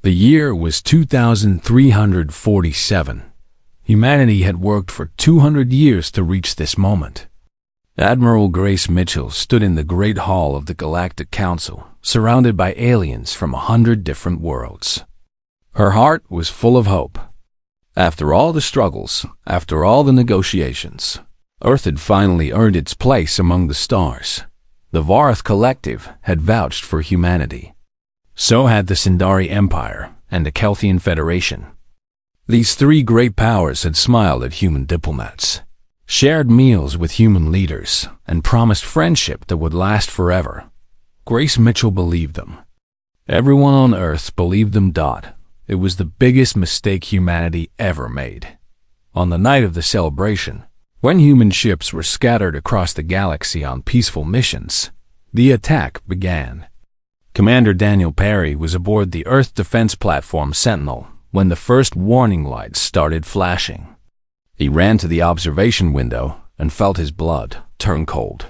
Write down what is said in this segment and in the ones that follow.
The year was 2347. Humanity had worked for 200 years to reach this moment. Admiral Grace Mitchell stood in the Great Hall of the Galactic Council, surrounded by aliens from 100 different worlds. Her heart was full of hope. After all the struggles, after all the negotiations, Earth had finally earned its place among the stars. The Vorath Collective had vouched for humanity. So had the Sindari Empire and the Kelthian Federation. These three great powers had smiled at human diplomats, shared meals with human leaders, and promised friendship that would last forever. Grace Mitchell believed them. Everyone on Earth believed them. It was the biggest mistake humanity ever made. On the night of the celebration, when human ships were scattered across the galaxy on peaceful missions, the attack began. Commander Daniel Perry was aboard the Earth Defense Platform Sentinel when the first warning lights started flashing. He ran to the observation window and felt his blood turn cold.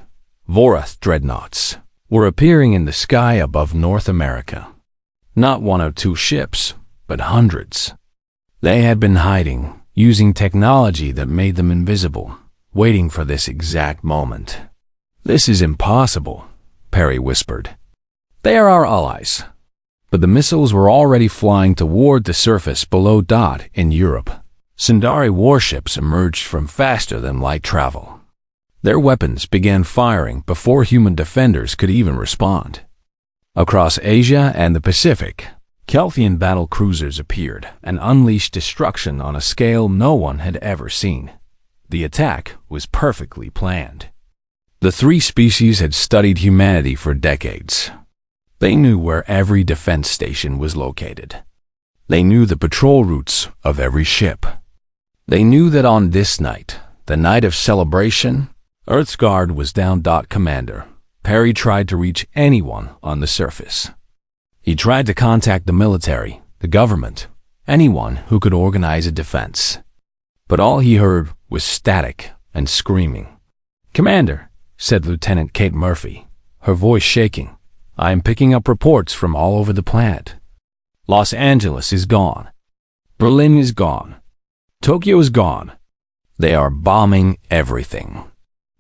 Vorath dreadnoughts were appearing in the sky above North America. Not one or two ships, but hundreds. They had been hiding, using technology that made them invisible, waiting for this exact moment. "This is impossible," Perry whispered. "They are our allies." But the missiles were already flying toward the surface below in Europe. Sindari warships emerged from faster-than-light travel. Their weapons began firing before human defenders could even respond. Across Asia and the Pacific, Kelthian battle cruisers appeared and unleashed destruction on a scale no one had ever seen. The attack was perfectly planned. The three species had studied humanity for decades. They knew where every defense station was located. They knew the patrol routes of every ship. They knew that on this night, the night of celebration, Earth's guard was down. Commander Perry tried to reach anyone on the surface. He tried to contact the military, the government, anyone who could organize a defense. But all he heard was static and screaming. "Commander," said Lieutenant Kate Murphy, her voice shaking, "I am picking up reports from all over the planet. Los Angeles is gone. Berlin is gone. Tokyo is gone. They are bombing everything."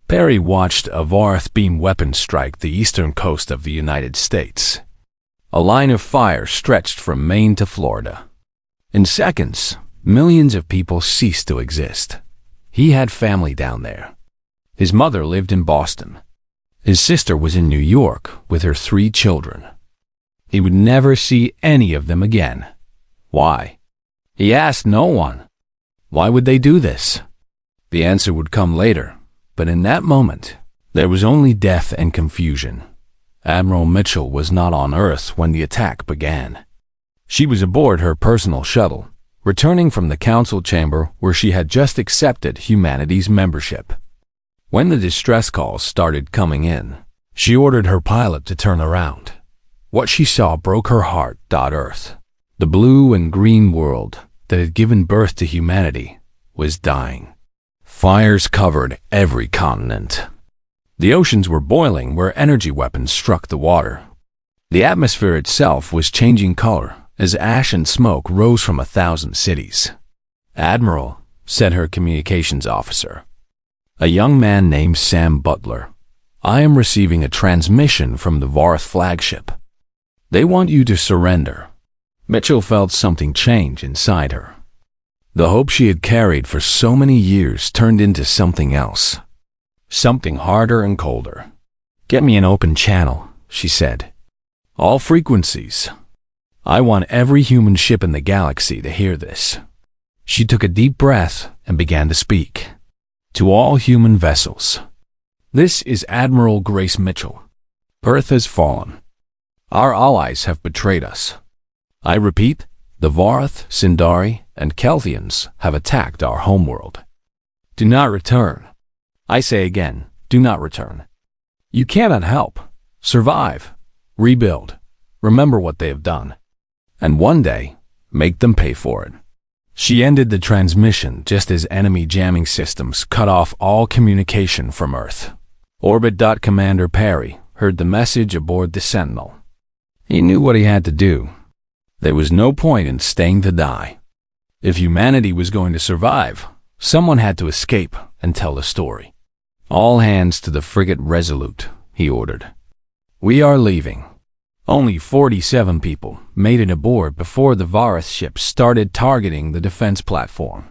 Perry watched a Vorath beam weapon strike the eastern coast of the United States. A line of fire stretched from Maine to Florida. In seconds, millions of people ceased to exist. He had family down there. His mother lived in Boston. His sister was in New York with her 3 children. He would never see any of them again. Why? He asked no one. Why would they do this? The answer would come later, but in that moment, there was only death and confusion. Admiral Mitchell was not on Earth when the attack began. She was aboard her personal shuttle, returning from the council chamber where she had just accepted humanity's membership. When the distress calls started coming in, she ordered her pilot to turn around. What she saw broke her heart. Earth, the blue and green world that had given birth to humanity, was dying. Fires covered every continent. The oceans were boiling where energy weapons struck the water. The atmosphere itself was changing color as ash and smoke rose from 1,000 cities. "Admiral," said her communications officer, a young man named Sam Butler, "I am receiving a transmission from the Vorath flagship. They want you to surrender." Mitchell felt something change inside her. The hope she had carried for so many years turned into something else. Something harder and colder. "Get me an open channel," she said. "All frequencies. I want every human ship in the galaxy to hear this." She took a deep breath and began to speak. "To all human vessels. This is Admiral Grace Mitchell. Earth has fallen. Our allies have betrayed us. I repeat, the Vorath, Sindari, and Kelthians have attacked our homeworld. Do not return. I say again, do not return. You cannot help. Survive. Rebuild. Remember what they have done. And one day, make them pay for it." She ended the transmission just as enemy jamming systems cut off all communication from Earth. Orbit. Commander Perry heard the message aboard the Sentinel. He knew what he had to do. There was no point in staying to die. If humanity was going to survive, someone had to escape and tell the story. "All hands to the frigate Resolute," he ordered. "We are leaving." Only 47 people made it aboard before the Varus ship started targeting the defense platform.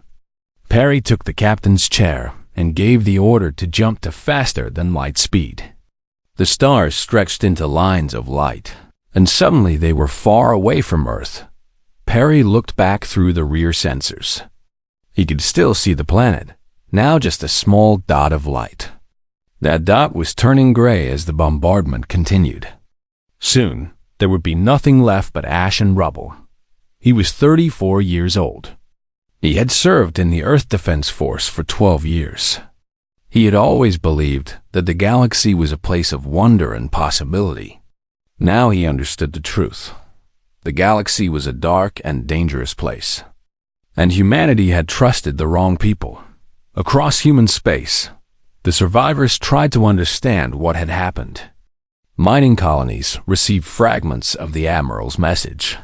Perry took the captain's chair and gave the order to jump to faster than light speed. The stars stretched into lines of light, and suddenly they were far away from Earth. Perry looked back through the rear sensors. He could still see the planet, now just a small dot of light. That dot was turning gray as the bombardment continued. Soon, there would be nothing left but ash and rubble. He was 34 years old. He had served in the Earth Defense Force for 12 years. He had always believed that the galaxy was a place of wonder and possibility. Now he understood the truth. The galaxy was a dark and dangerous place. And humanity had trusted the wrong people. Across human space, the survivors tried to understand what had happened. Mining colonies received fragments of the Admiral's message.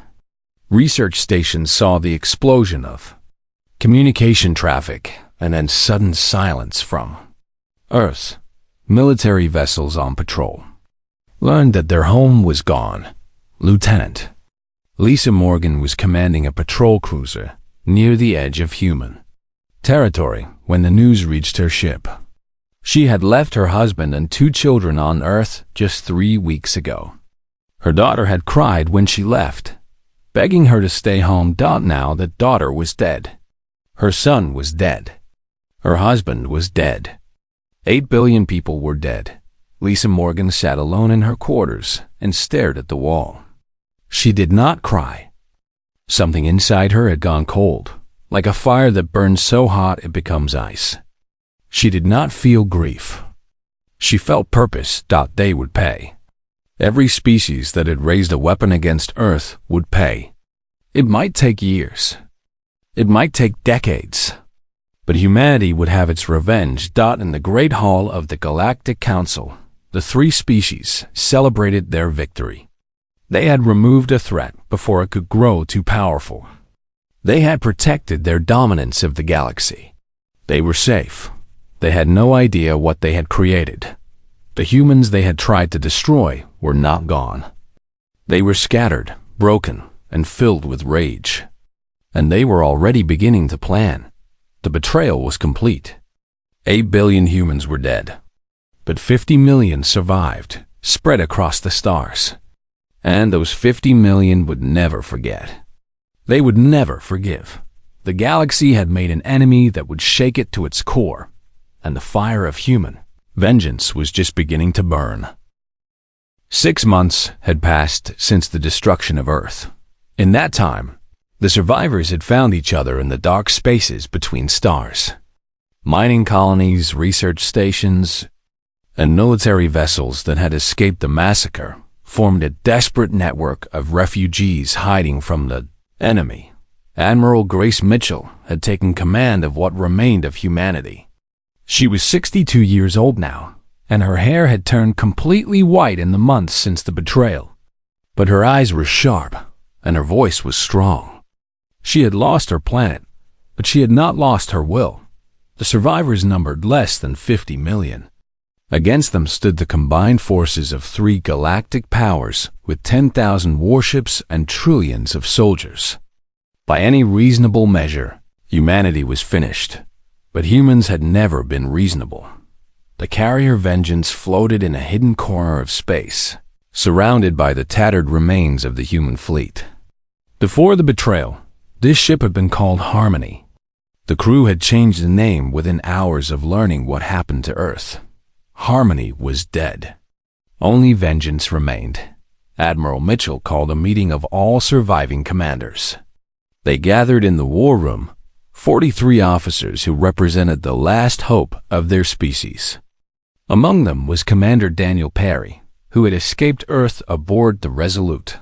Research stations saw the explosion of communication traffic and then sudden silence from Earth. Military vessels on patrol learned that their home was gone. Lieutenant Lisa Morgan was commanding a patrol cruiser near the edge of human territory when the news reached her ship. She had left her husband and 2 children on Earth just 3 weeks ago. Her daughter had cried when she left, begging her to stay home. Now that daughter was dead. Her son was dead. Her husband was dead. 8 billion people were dead. Lisa Morgan sat alone in her quarters and stared at the wall. She did not cry. Something inside her had gone cold, like a fire that burns so hot it becomes ice. She did not feel grief. She felt purpose. They would pay. Every species that had raised a weapon against Earth would pay. It might take years. It might take decades. But humanity would have its revenge. In the Great Hall of the Galactic Council, the 3 species celebrated their victory. They had removed a threat before it could grow too powerful. They had protected their dominance of the galaxy. They were safe. They had no idea what they had created. The humans they had tried to destroy were not gone. They were scattered, broken, and filled with rage. And they were already beginning to plan. The betrayal was complete. 8 billion humans were dead. But 50 million survived, spread across the stars. And those 50 million would never forget. They would never forgive. The galaxy had made an enemy that would shake it to its core. And the fire of human vengeance was just beginning to burn. 6 months had passed since the destruction of Earth. In that time, the survivors had found each other in the dark spaces between stars. Mining colonies, research stations, and military vessels that had escaped the massacre formed a desperate network of refugees hiding from the enemy. Admiral Grace Mitchell had taken command of what remained of humanity. She was 62 years old now, and her hair had turned completely white in the months since the betrayal. But her eyes were sharp, and her voice was strong. She had lost her planet, but she had not lost her will. The survivors numbered less than 50 million. Against them stood the combined forces of 3 galactic powers with 10,000 warships and trillions of soldiers. By any reasonable measure, humanity was finished. But humans had never been reasonable. The carrier Vengeance floated in a hidden corner of space, surrounded by the tattered remains of the human fleet. Before the betrayal, this ship had been called Harmony. The crew had changed the name within hours of learning what happened to Earth. Harmony was dead. Only Vengeance remained. Admiral Mitchell called a meeting of all surviving commanders. They gathered in the war room, 43 officers who represented the last hope of their species. Among them was Commander Daniel Perry, who had escaped Earth aboard the Resolute.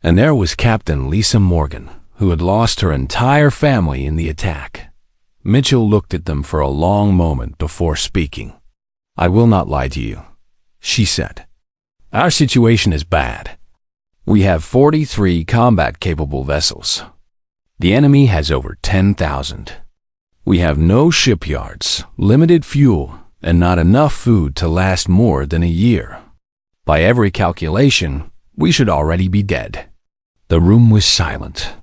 And there was Captain Lisa Morgan, who had lost her entire family in the attack. Mitchell looked at them for a long moment before speaking. "I will not lie to you," she said. "Our situation is bad. We have 43 combat-capable vessels. The enemy has over 10,000. We have no shipyards, limited fuel, and not enough food to last more than a year. By every calculation, we should already be dead." The room was silent.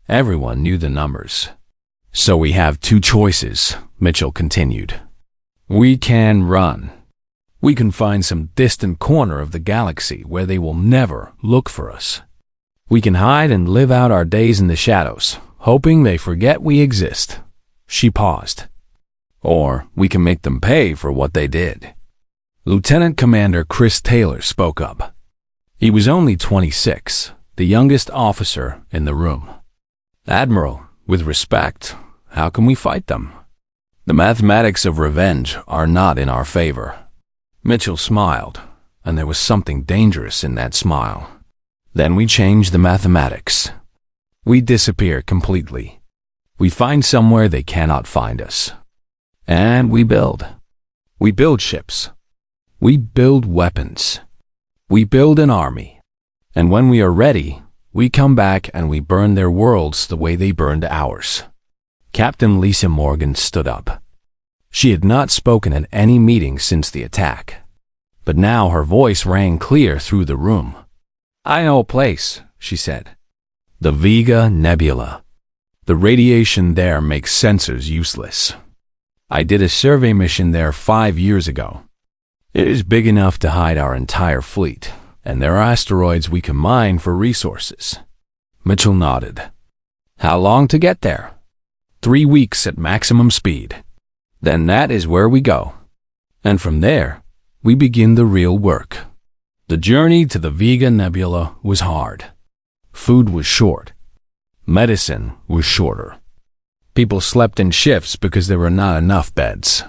Everyone knew the numbers. "So we have two choices," Mitchell continued. "We can run. We can find some distant corner of the galaxy where they will never look for us. We can hide and live out our days in the shadows, hoping they forget we exist." She paused. "Or we can make them pay for what they did." Lieutenant Commander Chris Taylor spoke up. He was only 26, the youngest officer in the room. "Admiral, with respect, how can we fight them? The mathematics of revenge are not in our favor." Mitchell smiled, and there was something dangerous in that smile. "Then we change the mathematics. We disappear completely. We find somewhere they cannot find us. And we build. We build ships. We build weapons. We build an army. And when we are ready, we come back and we burn their worlds the way they burned ours." Captain Lisa Morgan stood up. She had not spoken at any meeting since the attack, but now her voice rang clear through the room. "I know a place," she said. "The Vega Nebula. The radiation there makes sensors useless. I did a survey mission there 5 years ago. It is big enough to hide our entire fleet, and there are asteroids we can mine for resources." Mitchell nodded. "How long to get there?" 3 weeks at maximum speed. Then that is where we go. And from there, we begin the real work. The journey to the Vega Nebula was hard. Food was short. Medicine was shorter. People slept in shifts because there were not enough beds.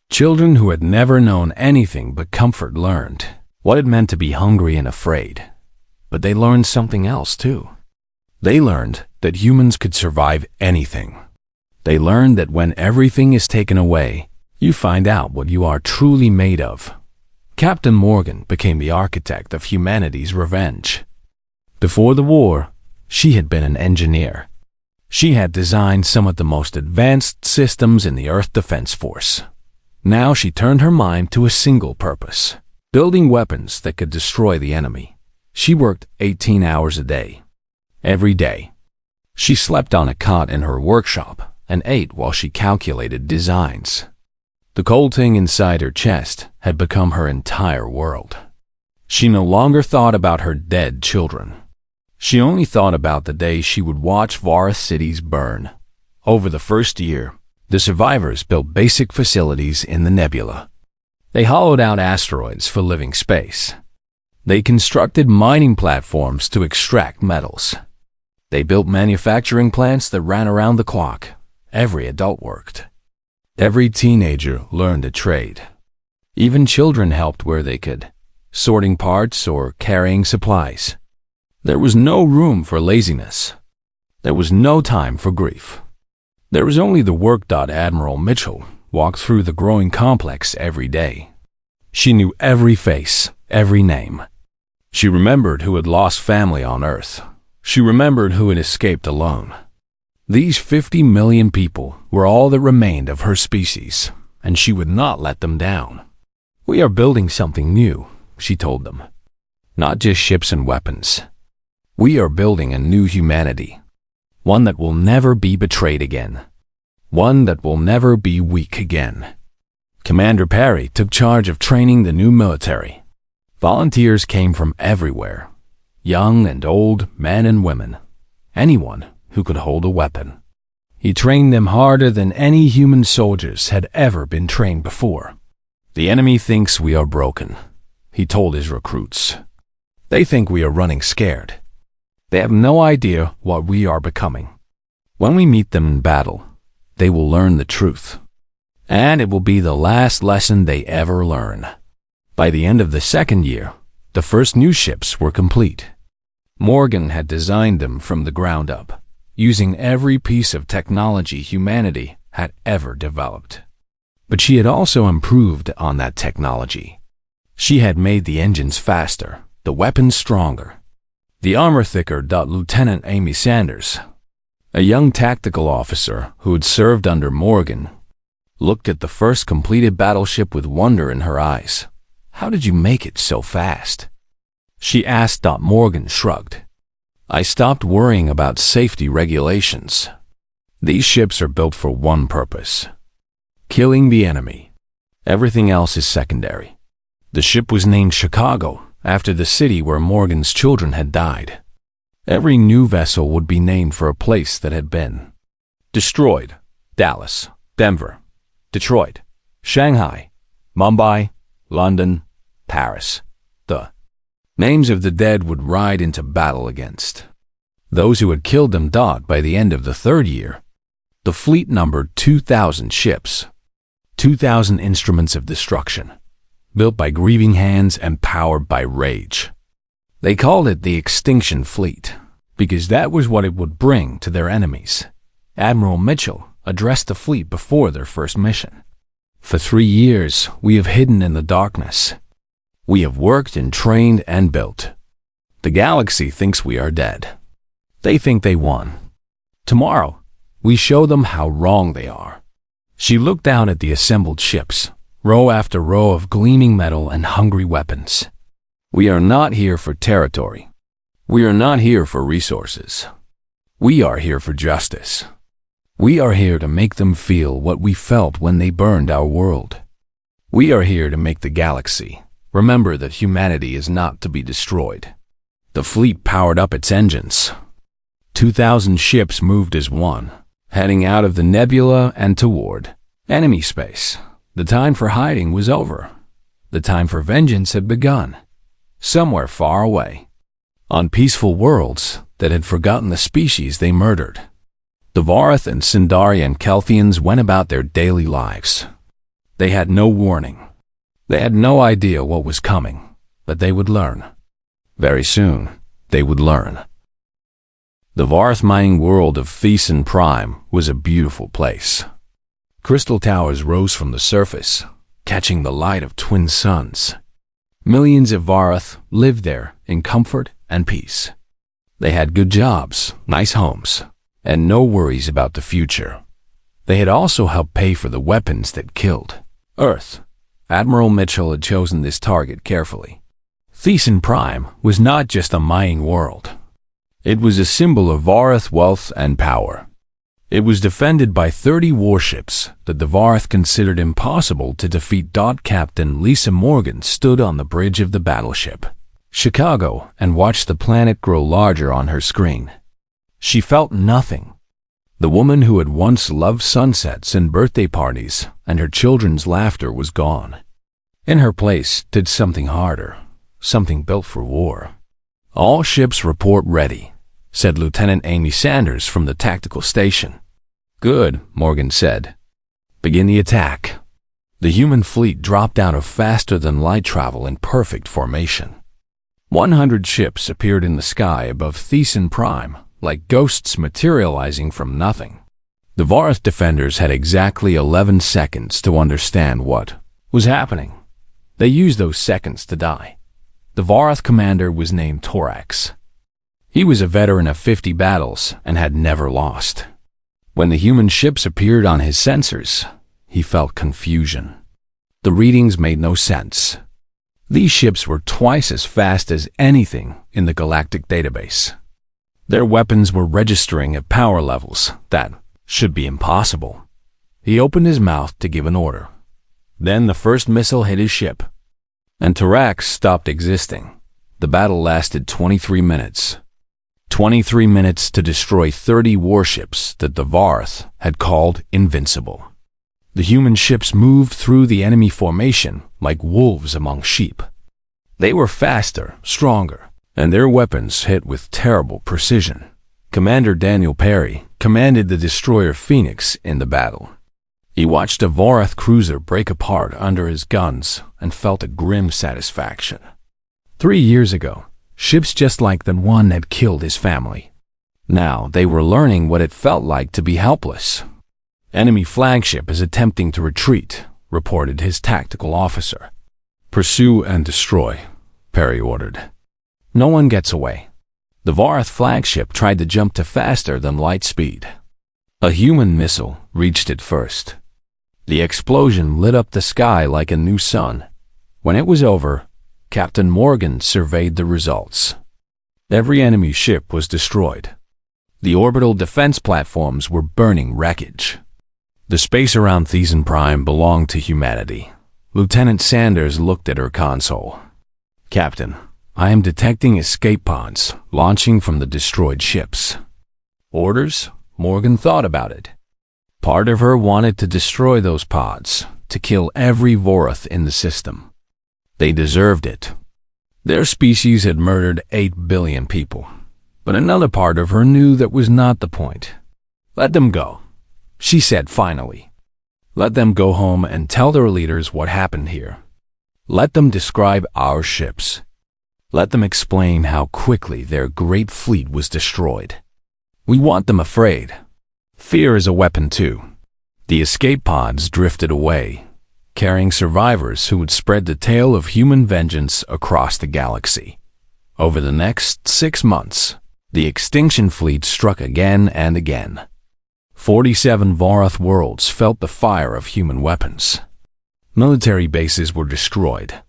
Children who had never known anything but comfort learned what it meant to be hungry and afraid. But they learned something else too. They learned that humans could survive anything. They learned that when everything is taken away, you find out what you are truly made of. Captain Morgan became the architect of humanity's revenge. Before the war, she had been an engineer. She had designed some of the most advanced systems in the Earth Defense Force. Now she turned her mind to a single purpose: building weapons that could destroy the enemy. She worked 18 hours a day. Every day. She slept on a cot in her workshop and ate while she calculated designs. The cold thing inside her chest had become her entire world. She no longer thought about her dead children. She only thought about the day she would watch Varus cities burn. Over the first year, the survivors built basic facilities in the nebula. They hollowed out asteroids for living space. They constructed mining platforms to extract metals. They built manufacturing plants that ran around the clock. Every adult worked. Every teenager learned a trade. Even children helped where they could, sorting parts or carrying supplies. There was no room for laziness. There was no time for grief. There was only the work. Admiral Mitchell walked through the growing complex every day. She knew every face, every name. She remembered who had lost family on Earth. She remembered who had escaped alone. These 50 million people were all that remained of her species, and she would not let them down. "We are building something new," she told them. "Not just ships and weapons. We are building a new humanity. One that will never be betrayed again. One that will never be weak again." Commander Perry took charge of training the new military. Volunteers came from everywhere. Young and old, men and women. Anyone who could hold a weapon. He trained them harder than any human soldiers had ever been trained before. "The enemy thinks we are broken," he told his recruits. "They think we are running scared. They have no idea what we are becoming. When we meet them in battle, they will learn the truth. And it will be the last lesson they ever learn." By the end of the second year, the first new ships were complete. Morgan had designed them from the ground up, using every piece of technology humanity had ever developed. But she had also improved on that technology. She had made the engines faster, the weapons stronger. The armor thicker. Lieutenant Amy Sanders, a young tactical officer who had served under Morgan, looked at the first completed battleship with wonder in her eyes. "How did you make it so fast?" she asked. Morgan shrugged. "I stopped worrying about safety regulations. These ships are built for one purpose: killing the enemy. Everything else is secondary." The ship was named Chicago, after the city where Morgan's children had died. Every new vessel would be named for a place that had been destroyed: Dallas, Denver, Detroit, Shanghai, Mumbai, London, Paris. The names of the dead would ride into battle against those who had killed them. By the end of the third year, the fleet numbered 2,000 ships, 2,000 instruments of destruction, built by grieving hands and powered by rage. They called it the Extinction Fleet, because that was what it would bring to their enemies. Admiral Mitchell addressed the fleet before their first mission. "For 3 years, we have hidden in the darkness. We have worked and trained and built. The galaxy thinks we are dead. They think they won. Tomorrow, we show them how wrong they are." She looked down at the assembled ships, row after row of gleaming metal and hungry weapons. "We are not here for territory. We are not here for resources. We are here for justice. We are here to make them feel what we felt when they burned our world. We are here to make the galaxy remember that humanity is not to be destroyed." The fleet powered up its engines. 2,000 ships moved as one, heading out of the nebula and toward enemy space. The time for hiding was over. The time for vengeance had begun. Somewhere far away, on peaceful worlds that had forgotten the species they murdered, the Varath and Sindarian Kelthians went about their daily lives. They had no warning. They had no idea what was coming, but they would learn. Very soon, they would learn. The Varath mining world of Thesan Prime was a beautiful place. Crystal towers rose from the surface, catching the light of twin suns. Millions of Varath lived there in comfort and peace. They had good jobs, nice homes, and no worries about the future. They had also helped pay for the weapons that killed. Earth. Admiral Mitchell had chosen this target carefully. Thesan Prime was not just a mining world. It was a symbol of Varath wealth and power. It was defended by 30 warships that the Varath considered impossible to defeat. Captain Lisa Morgan stood on the bridge of the battleship Chicago and watched the planet grow larger on her screen. She felt nothing. The woman who had once loved sunsets and birthday parties and her children's laughter was gone. In her place stood something harder, something built for war. "All ships report ready," said Lieutenant Amy Sanders from the tactical station. "Good," Morgan said. "Begin the attack." The human fleet dropped out of faster-than-light travel in perfect formation. 100 ships appeared in the sky above Thesan Prime, like ghosts materializing from nothing. The Varath defenders had exactly 11 seconds to understand what was happening. They used those seconds to die. The Varath commander was named Torax. He was a veteran of 50 battles and had never lost. When the human ships appeared on his sensors, he felt confusion. The readings made no sense. These ships were twice as fast as anything in the galactic database. Their weapons were registering at power levels that should be impossible. He opened his mouth to give an order. Then the first missile hit his ship, and Torax stopped existing. The battle lasted 23 minutes. 23 minutes to destroy 30 warships that the Varath had called invincible. The human ships moved through the enemy formation like wolves among sheep. They were faster, stronger, and their weapons hit with terrible precision. Commander Daniel Perry commanded the destroyer Phoenix in the battle. He watched a Varath cruiser break apart under his guns and felt a grim satisfaction. 3 years ago, ships just like the one had killed his family. Now they were learning what it felt like to be helpless. "Enemy flagship is attempting to retreat," reported his tactical officer. "Pursue and destroy," Perry ordered. "No one gets away. The Vorath flagship tried to jump to faster than light speed. A human missile reached it first. The explosion lit up the sky like a new sun. When it was over, Captain Morgan surveyed the results. Every enemy ship was destroyed. The orbital defense platforms were burning wreckage. The space around Thiessen Prime belonged to humanity. Lieutenant Sanders looked at her console. "Captain, I am detecting escape pods launching from the destroyed ships." "Orders?" Morgan thought about it. Part of her wanted to destroy those pods, to kill every Vorath in the system. They deserved it. Their species had murdered 8 billion people. But another part of her knew that was not the point. "Let them go," she said finally. "Let them go home and tell their leaders what happened here. Let them describe our ships. Let them explain how quickly their great fleet was destroyed. We want them afraid. Fear is a weapon too." The escape pods drifted away, carrying survivors who would spread the tale of human vengeance across the galaxy. Over the next 6 months, the extinction fleet struck again and again. 47 Vorath worlds felt the fire of human weapons. Military bases were destroyed.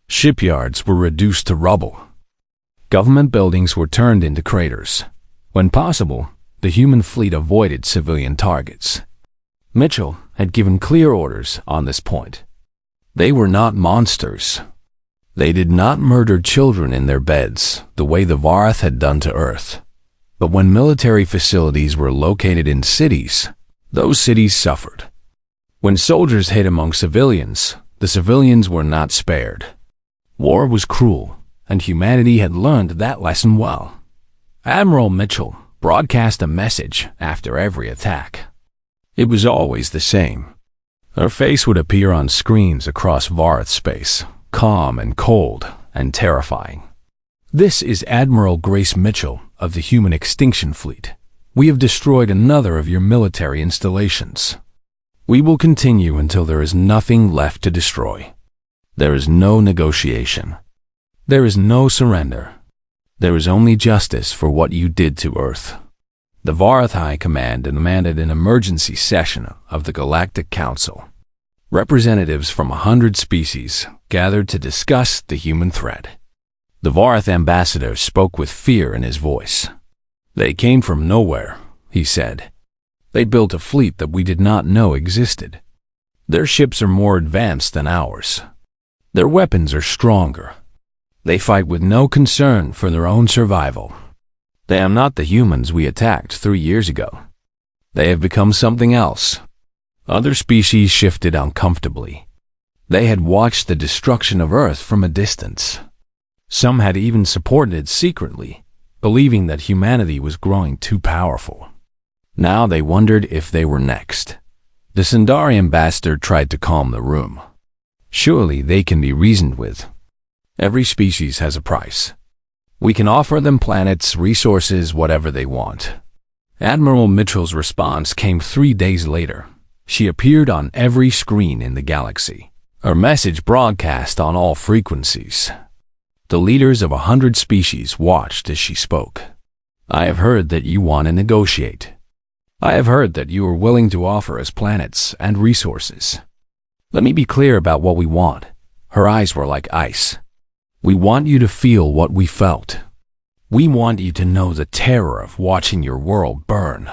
Shipyards were reduced to rubble. Government buildings were turned into craters. When possible, the human fleet avoided civilian targets. Mitchell had given clear orders on this point. They were not monsters. They did not murder children in their beds the way the Vorath had done to Earth. But when military facilities were located in cities, those cities suffered. When soldiers hid among civilians, the civilians were not spared. War was cruel, and humanity had learned that lesson well. Admiral Mitchell broadcast a message after every attack. It was always the same. Her face would appear on screens across Vorath space, calm and cold and terrifying. "This is Admiral Grace Mitchell of the Human Extinction Fleet. We have destroyed another of your military installations. We will continue until there is nothing left to destroy. There is no negotiation. There is no surrender. There is only justice for what you did to Earth." The Vorath High Command demanded an emergency session of the Galactic Council. Representatives from 100 species gathered to discuss the human threat. The Vorath ambassador spoke with fear in his voice. "They came from nowhere," he said. "They built a fleet that we did not know existed. Their ships are more advanced than ours. Their weapons are stronger. They fight with no concern for their own survival. They are not the humans we attacked 3 years ago. They have become something else." Other species shifted uncomfortably. They had watched the destruction of Earth from a distance. Some had even supported it secretly, believing that humanity was growing too powerful. Now they wondered if they were next. The Sundari ambassador tried to calm the room. "Surely they can be reasoned with. Every species has a price. We can offer them planets, resources, whatever they want." Admiral Mitchell's response came 3 days later. She appeared on every screen in the galaxy. Her message broadcast on all frequencies. The leaders of 100 species watched as she spoke. "I have heard that you want to negotiate. I have heard that you are willing to offer us planets and resources. Let me be clear about what we want." Her eyes were like ice. "We want you to feel what we felt. We want you to know the terror of watching your world burn.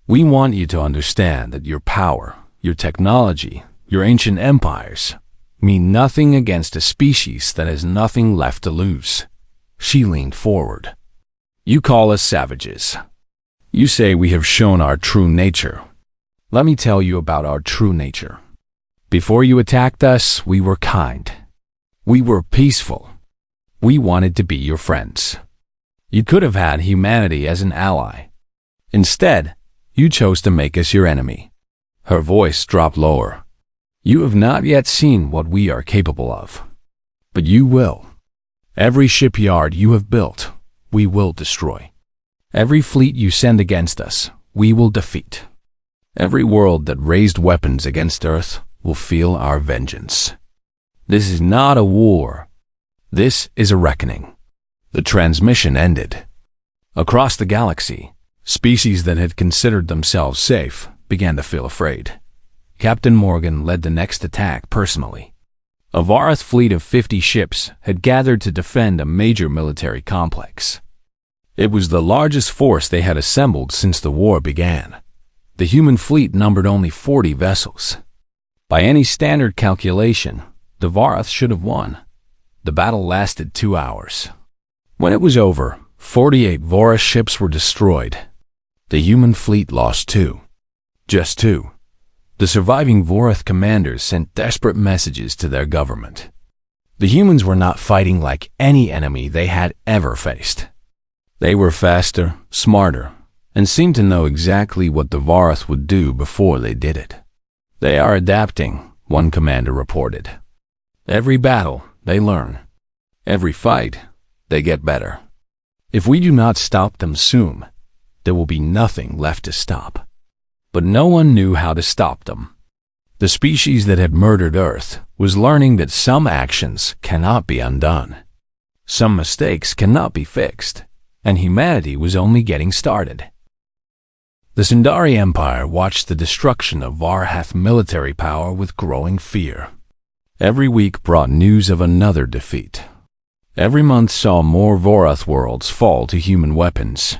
We want you to understand that your power, your technology, your ancient empires mean nothing against a species that has nothing left to lose." She leaned forward. "You call us savages. You say we have shown our true nature. Let me tell you about our true nature. Before you attacked us, we were kind. We were peaceful. We wanted to be your friends. You could have had humanity as an ally. Instead, you chose to make us your enemy." Her voice dropped lower. "You have not yet seen what we are capable of. But you will. Every shipyard you have built, we will destroy. Every fleet you send against us, we will defeat. Every world that raised weapons against Earth will feel our vengeance. This is not a war. This is a reckoning." The transmission ended. Across the galaxy, species that had considered themselves safe began to feel afraid. Captain Morgan led the next attack personally. A Vorath fleet of 50 ships had gathered to defend a major military complex. It was the largest force they had assembled since the war began. The human fleet numbered only 40 vessels. By any standard calculation, the Vorath should have won. The battle lasted 2 hours. When it was over, 48 Vorath ships were destroyed. The human fleet lost 2. Just 2. The surviving Vorath commanders sent desperate messages to their government. The humans were not fighting like any enemy they had ever faced. They were faster, smarter, and seemed to know exactly what the Vorath would do before they did it. They are adapting, one commander reported. Every battle, they learn. Every fight, they get better. If we do not stop them soon, there will be nothing left to stop. But no one knew how to stop them. The species that had murdered Earth was learning that some actions cannot be undone. Some mistakes cannot be fixed, and humanity was only getting started. The Sindari Empire watched the destruction of Vorath military power with growing fear. Every week brought news of another defeat. Every month saw more Vorath worlds fall to human weapons.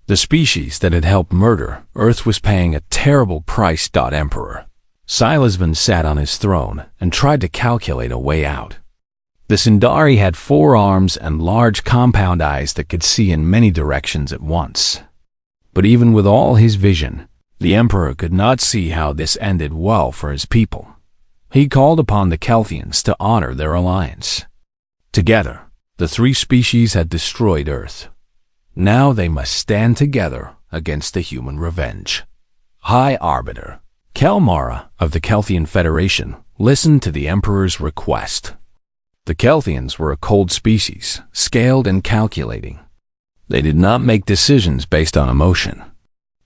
The species that had helped murder Earth was paying a terrible price. Emperor Silasvan sat on his throne and tried to calculate a way out. The Sindari had 4 arms and large compound eyes that could see in many directions at once. But even with all his vision, the Emperor could not see how this ended well for his people. He called upon the Kelthians to honor their alliance. Together, the 3 species had destroyed Earth. Now they must stand together against the human revenge. High Arbiter Kelmara of the Kelthian Federation listened to the Emperor's request. The Kelthians were a cold species, scaled and calculating. They did not make decisions based on emotion.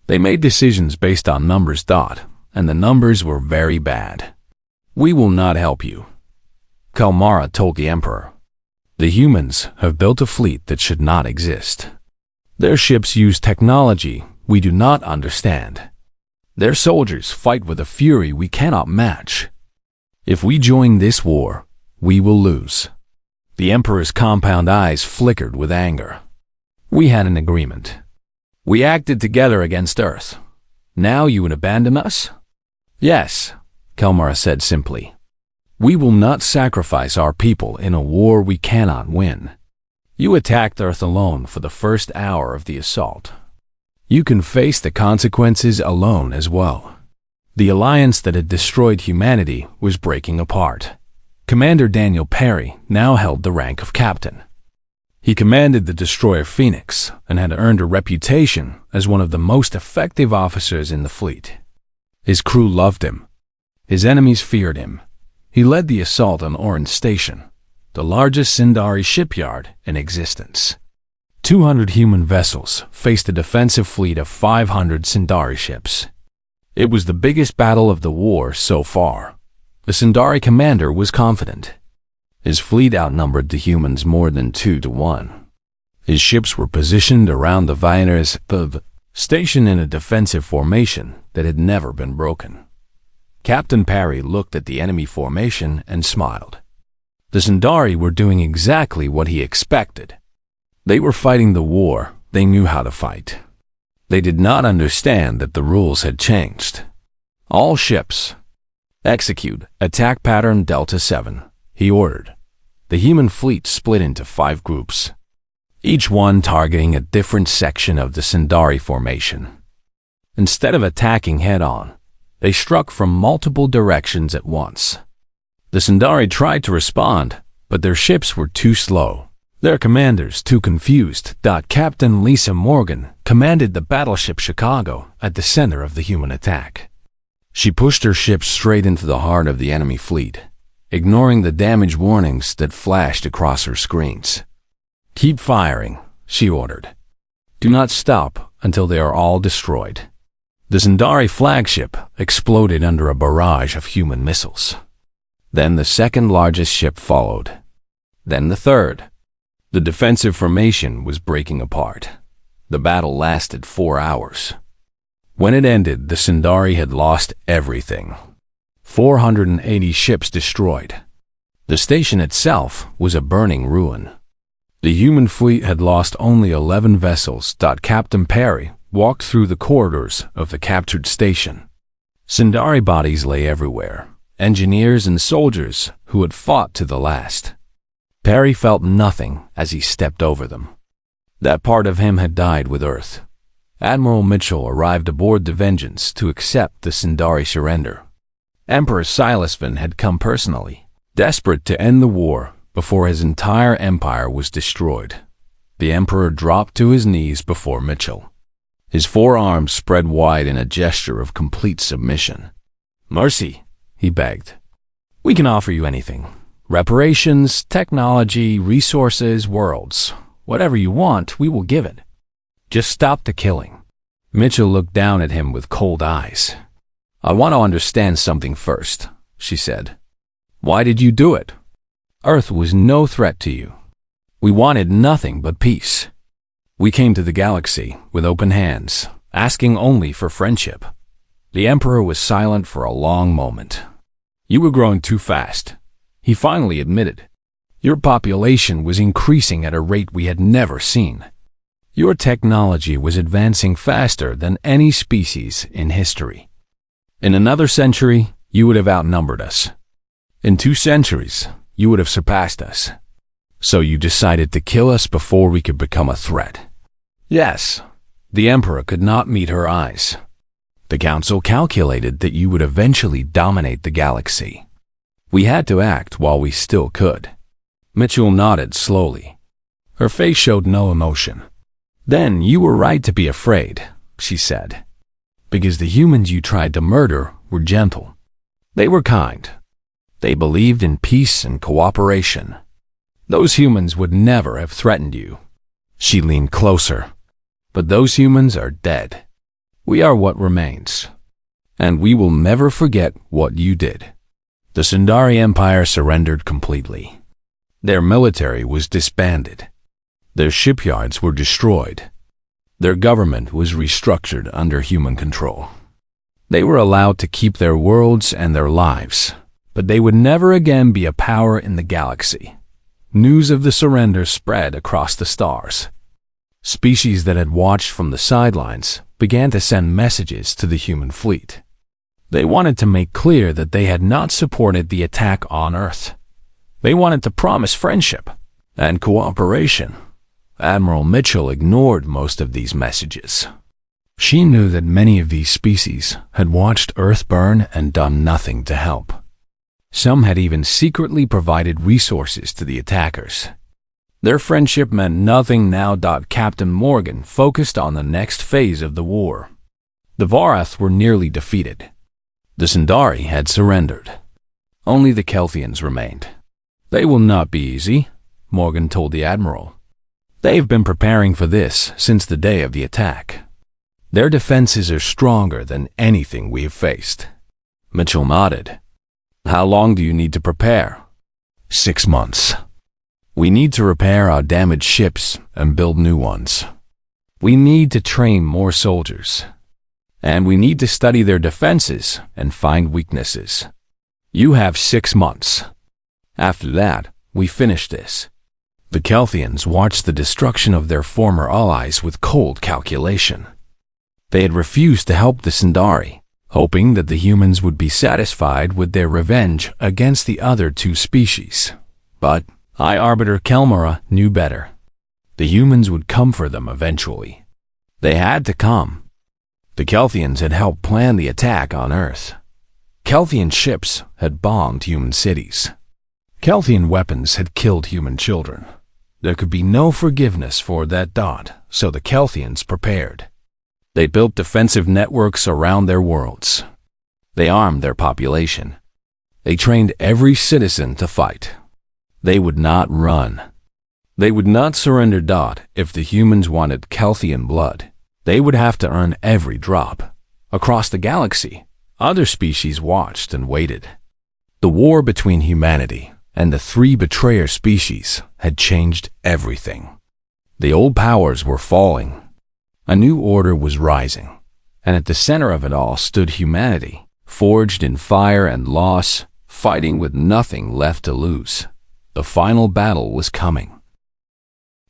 They made decisions based on numbers. And the numbers were very bad. We will not help you, Kelmara told the Emperor. The humans have built a fleet that should not exist. Their ships use technology we do not understand. Their soldiers fight with a fury we cannot match. If we join this war, we will lose. The Emperor's compound eyes flickered with anger. We had an agreement. We acted together against Earth. Now you would abandon us? Yes, Kelmara said simply. We will not sacrifice our people in a war we cannot win. You attacked Earth alone for the first hour of the assault. You can face the consequences alone as well. The alliance that had destroyed humanity was breaking apart. Commander Daniel Perry now held the rank of captain. He commanded the destroyer Phoenix and had earned a reputation as one of the most effective officers in the fleet. His crew loved him. His enemies feared him. He led the assault on Orin Station, the largest Sindari shipyard in existence. 200 human vessels faced a defensive fleet of 500 Sindari ships. It was the biggest battle of the war so far. The Sindari commander was confident. His fleet outnumbered the humans more than 2 to 1. His ships were positioned around the Viner's station in a defensive formation that had never been broken. Captain Perry looked at the enemy formation and smiled. The Sindari were doing exactly what he expected. They were fighting the war they knew how to fight. They did not understand that the rules had changed. All ships, execute attack pattern Delta 7, he ordered. The human fleet split into 5 groups, each one targeting a different section of the Sindari formation. Instead of attacking head-on, they struck from multiple directions at once. The Sindari tried to respond, but their ships were too slow. Their commanders too confused. Captain Lisa Morgan commanded the battleship Chicago at the center of the human attack. She pushed her ship straight into the heart of the enemy fleet, ignoring the damage warnings that flashed across her screens. Keep firing, she ordered. Do not stop until they are all destroyed. The Sindari flagship exploded under a barrage of human missiles. Then the second largest ship followed. Then the third. The defensive formation was breaking apart. The battle lasted 4 hours. When it ended, the Sundari had lost everything. 480 ships destroyed. The station itself was a burning ruin. The human fleet had lost only 11 vessels. Captain Perry walked through the corridors of the captured station. Sundari bodies lay everywhere, engineers and soldiers who had fought to the last. Perry felt nothing as he stepped over them. That part of him had died with Earth. Admiral Mitchell arrived aboard the Vengeance to accept the Sundari surrender. Emperor Silasvan had come personally, desperate to end the war before his entire empire was destroyed. The Emperor dropped to his knees before Mitchell. His forearms spread wide in a gesture of complete submission. "Mercy," he begged. "We can offer you anything. Reparations, technology, resources, worlds. Whatever you want, we will give it. Just stop the killing." Mitchell looked down at him with cold eyes. "I want to understand something first," she said. "Why did you do it? Earth was no threat to you. We wanted nothing but peace. We came to the galaxy with open hands, asking only for friendship." The Emperor was silent for a long moment. "You were growing too fast," he finally admitted. "Your population was increasing at a rate we had never seen. Your technology was advancing faster than any species in history. In another century, you would have outnumbered us. In 2 centuries, you would have surpassed us. So you decided to kill us before we could become a threat." Yes, the Emperor could not meet her eyes. "The Council calculated that you would eventually dominate the galaxy. We had to act while we still could." Mitchell nodded slowly. Her face showed no emotion. "Then you were right to be afraid," she said. "Because the humans you tried to murder were gentle. They were kind. They believed in peace and cooperation. Those humans would never have threatened you." She leaned closer. "But those humans are dead. We are what remains. And we will never forget what you did." The Sundari Empire surrendered completely. Their military was disbanded. Their shipyards were destroyed. Their government was restructured under human control. They were allowed to keep their worlds and their lives, but they would never again be a power in the galaxy. News of the surrender spread across the stars. Species that had watched from the sidelines began to send messages to the human fleet. They wanted to make clear that they had not supported the attack on Earth. They wanted to promise friendship and cooperation. Admiral Mitchell ignored most of these messages. She knew that many of these species had watched Earth burn and done nothing to help. Some had even secretly provided resources to the attackers. Their friendship meant nothing now. Captain Morgan focused on the next phase of the war. The Varath were nearly defeated. The Sundari had surrendered. Only the Kelthians remained. "They will not be easy," Morgan told the Admiral. "They've been preparing for this since the day of the attack. Their defenses are stronger than anything we have faced." Mitchell nodded. "How long do you need to prepare?" 6 months. "We need to repair our damaged ships and build new ones. We need to train more soldiers. And we need to study their defenses and find weaknesses. You have 6 months. After that, we finish this." The Kelthians watched the destruction of their former allies with cold calculation. They had refused to help the Sundari, hoping that the humans would be satisfied with their revenge against the other 2 species. But High Arbiter Kelmara knew better. The humans would come for them eventually. They had to come. The Kelthians had helped plan the attack on Earth. Kelthian ships had bombed human cities. Kelthian weapons had killed human children. There could be no forgiveness for that. So the Kelthians prepared. They built defensive networks around their worlds. They armed their population. They trained every citizen to fight. They would not run. They would not surrender. If the humans wanted Kelthian blood, they would have to earn every drop. Across the galaxy, other species watched and waited. The war between humanity and the 3 betrayer species had changed everything. The old powers were falling. A new order was rising, and at the center of it all stood humanity, forged in fire and loss, fighting with nothing left to lose. The final battle was coming.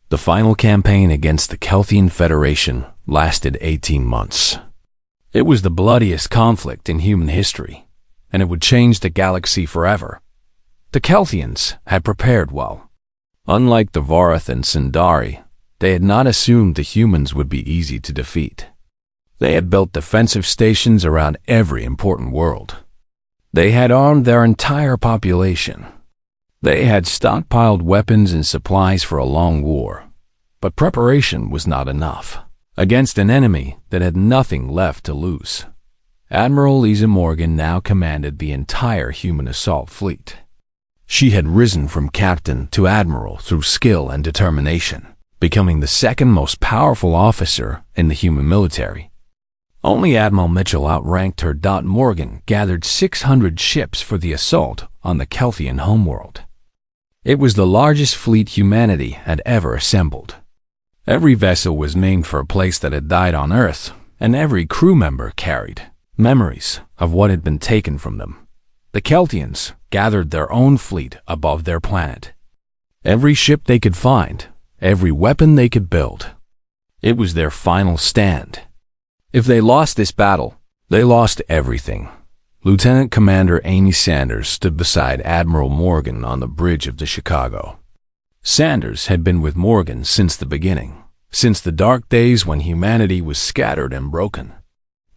The final campaign against the Kelthian Federation lasted 18 months. It was the bloodiest conflict in human history, and it would change the galaxy forever. The Kelthians had prepared well. Unlike the Vorath and Sindari, they had not assumed the humans would be easy to defeat. They had built defensive stations around every important world. They had armed their entire population. They had stockpiled weapons and supplies for a long war. But preparation was not enough. Against an enemy that had nothing left to lose. Admiral Lisa Morgan now commanded the entire human assault fleet. She had risen from captain to admiral through skill and determination, becoming the second most powerful officer in the human military. Only Admiral Mitchell outranked her. Morgan gathered 600 ships for the assault on the Kelthian homeworld. It was the largest fleet humanity had ever assembled. Every vessel was named for a place that had died on Earth, and every crew member carried memories of what had been taken from them. The Kelthians gathered their own fleet above their planet. Every ship they could find, every weapon they could build. It was their final stand. If they lost this battle, they lost everything. Lieutenant Commander Amy Sanders stood beside Admiral Morgan on the bridge of the Chicago. Sanders had been with Morgan since the beginning, since the dark days when humanity was scattered and broken.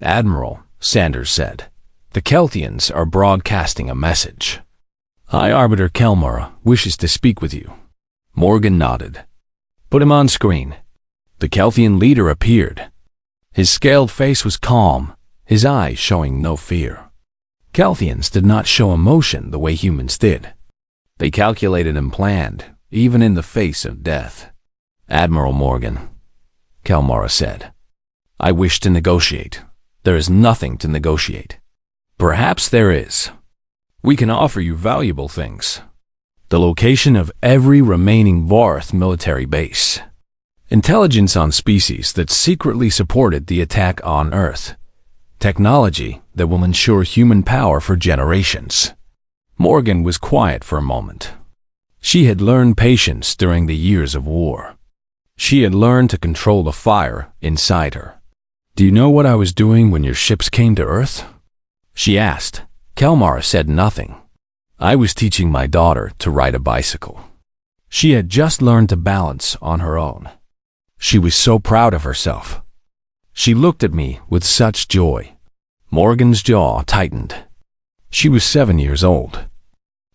"Admiral," Sanders said, "the Kelthians are broadcasting a message. High Arbiter Kelmora wishes to speak with you." Morgan nodded. "Put him on screen." The Kelthian leader appeared. His scaled face was calm, his eyes showing no fear. Kelthians did not show emotion the way humans did. They calculated and planned, even in the face of death. "Admiral Morgan," Kelmora said, "I wish to negotiate. There is nothing to negotiate." "Perhaps there is. We can offer you valuable things. The location of every remaining Vorath military base. Intelligence on species that secretly supported the attack on Earth. Technology that will ensure human power for generations." Morgan was quiet for a moment. She had learned patience during the years of war. She had learned to control the fire inside her. "Do you know what I was doing when your ships came to Earth?" she asked. Kelmora said nothing. "I was teaching my daughter to ride a bicycle. She had just learned to balance on her own. She was so proud of herself. She looked at me with such joy." Morgan's jaw tightened. She was 7 years old.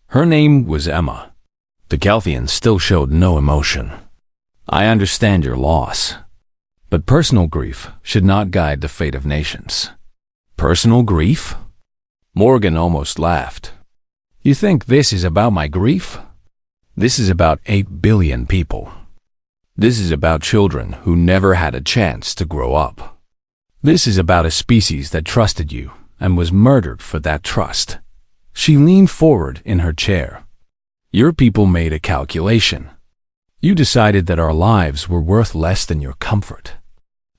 Her name was Emma. The Kelthian still showed no emotion. "I understand your loss. But personal grief should not guide the fate of nations." "Personal grief?" Morgan almost laughed. "You think this is about my grief? This is about 8 billion people. This is about children who never had a chance to grow up. This is about a species that trusted you and was murdered for that trust." She leaned forward in her chair. "Your people made a calculation. You decided that our lives were worth less than your comfort.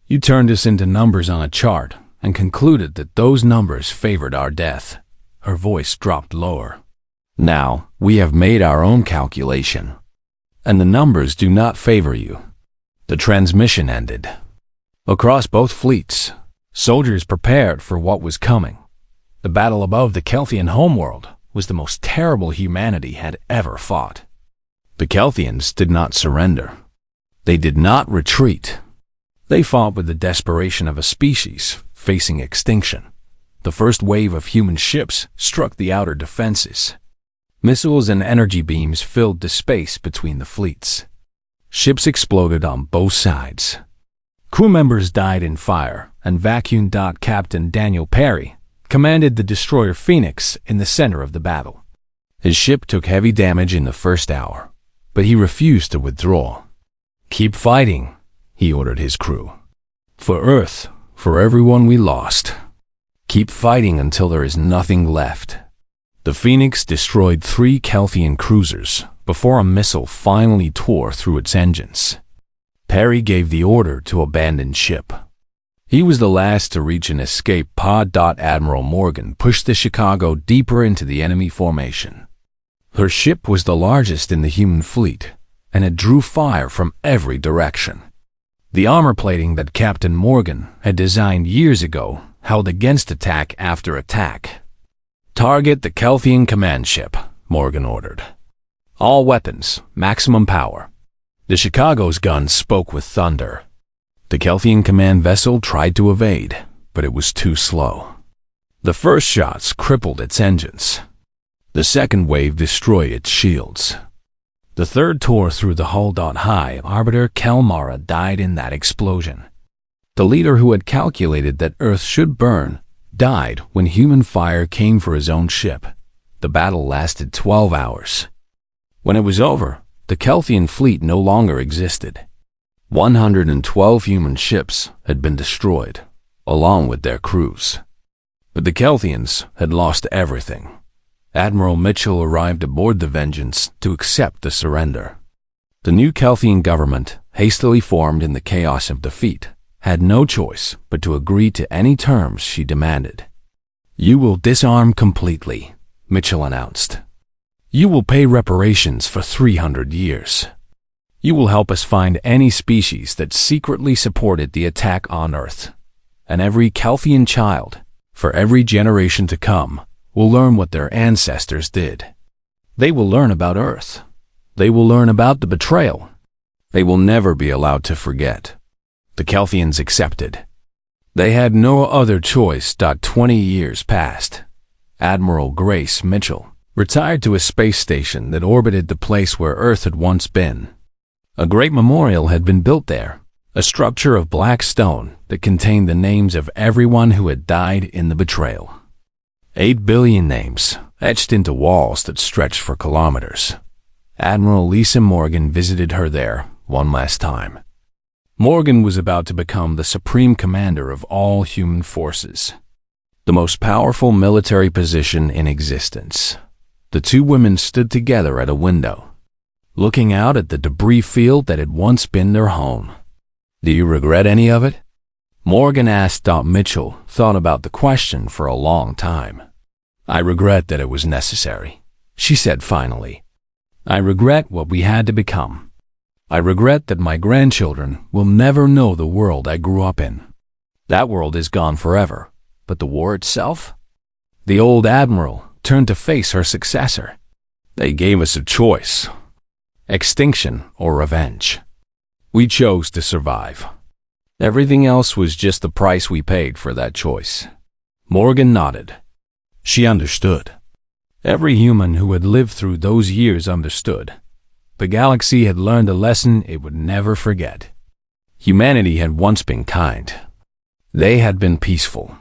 You turned us into numbers on a chart and concluded that those numbers favored our death." Her voice dropped lower. "Now, we have made our own calculation, and the numbers do not favor you." The transmission ended. Across both fleets, soldiers prepared for what was coming. The battle above the Kelthian homeworld was the most terrible humanity had ever fought. The Kelthians did not surrender. They did not retreat. They fought with the desperation of a species facing extinction. The first wave of human ships struck the outer defenses. Missiles and energy beams filled the space between the fleets. Ships exploded on both sides. Crew members died in fire, and vacuum. Captain Daniel Perry commanded the destroyer Phoenix in the center of the battle. His ship took heavy damage in the first hour, but he refused to withdraw. "Keep fighting," he ordered his crew. "For Earth, for everyone we lost. Keep fighting until there is nothing left." The Phoenix destroyed 3 Kelthian cruisers before a missile finally tore through its engines. Harry gave the order to abandon ship. He was the last to reach an escape pod. Admiral Morgan pushed the Chicago deeper into the enemy formation. Her ship was the largest in the human fleet, and it drew fire from every direction. The armor plating that Captain Morgan had designed years ago held against attack after attack. "Target the Kelthian command ship," Morgan ordered. "All weapons, maximum power." The Chicago's guns spoke with thunder. The Kelthian command vessel tried to evade, but it was too slow. The first shots crippled its engines. The second wave destroyed its shields. The third tore through the hull. High Arbiter Kelmara died in that explosion. The leader who had calculated that Earth should burn died when human fire came for his own ship. The battle lasted 12 hours. When it was over, the Kelthian fleet no longer existed. 112 human ships had been destroyed, along with their crews. But the Kelthians had lost everything. Admiral Mitchell arrived aboard the Vengeance to accept the surrender. The new Kelthian government, hastily formed in the chaos of defeat, had no choice but to agree to any terms she demanded. "You will disarm completely," Mitchell announced. "You will pay reparations for 300 years. You will help us find any species that secretly supported the attack on Earth. And every Kelthian child, for every generation to come, will learn what their ancestors did. They will learn about Earth. They will learn about the betrayal. They will never be allowed to forget." The Kelthians accepted. They had no other choice. 20 years passed. Admiral Grace Mitchell retired to a space station that orbited the place where Earth had once been. A great memorial had been built there, a structure of black stone that contained the names of everyone who had died in the betrayal. 8 billion names, etched into walls that stretched for kilometers. Admiral Lisa Morgan visited her there one last time. Morgan was about to become the supreme commander of all human forces, the most powerful military position in existence. The two women stood together at a window, looking out at the debris field that had once been their home. "Do you regret any of it?" Morgan asked. Mitchell thought about the question for a long time. "I regret that it was necessary," she said finally. "I regret what we had to become. I regret that my grandchildren will never know the world I grew up in. That world is gone forever, but the war itself?" The old admiral turned to face her successor. "They gave us a choice: extinction or revenge. We chose to survive. Everything else was just the price we paid for that choice." Morgan nodded. She understood. Every human who had lived through those years understood. The galaxy had learned a lesson it would never forget. Humanity had once been kind. They had been peaceful.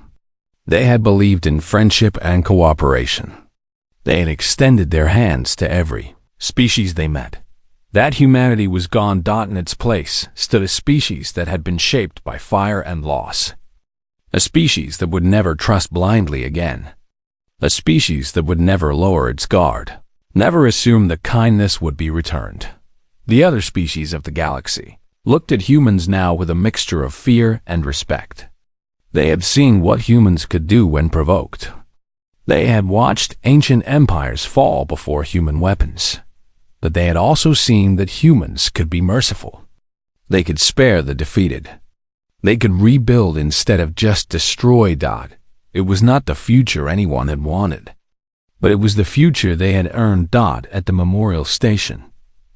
They had believed in friendship and cooperation. They had extended their hands to every species they met. That humanity was gone. In its place stood a species that had been shaped by fire and loss. A species that would never trust blindly again. A species that would never lower its guard, never assume that kindness would be returned. The other species of the galaxy looked at humans now with a mixture of fear and respect. They had seen what humans could do when provoked. They had watched ancient empires fall before human weapons. But they had also seen that humans could be merciful. They could spare the defeated. They could rebuild instead of just destroy. It was not the future anyone had wanted, but it was the future they had earned. At the memorial station,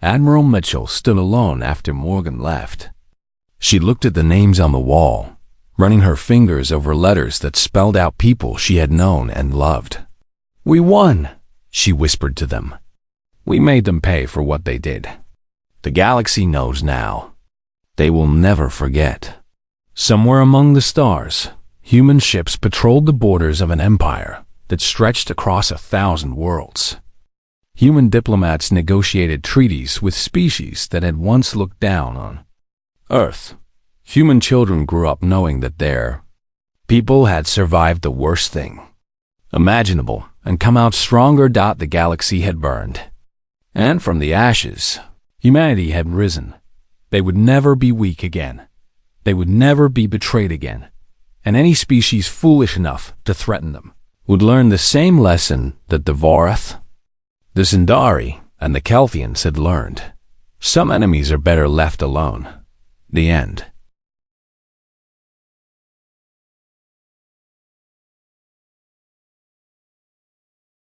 Admiral Mitchell stood alone after Morgan left. She looked at the names on the wall, running her fingers over letters that spelled out people she had known and loved. "We won," she whispered to them. "We made them pay for what they did. The galaxy knows now. They will never forget." Somewhere among the stars, human ships patrolled the borders of an empire that stretched across 1,000 worlds. Human diplomats negotiated treaties with species that had once looked down on Earth. Human children grew up knowing that their people had survived the worst thing imaginable and come out stronger. The galaxy had burned, and from the ashes, humanity had risen. They would never be weak again. They would never be betrayed again. And any species foolish enough to threaten them would learn the same lesson that the Vorath, the Zendari, and the Kelthians had learned. Some enemies are better left alone. The end.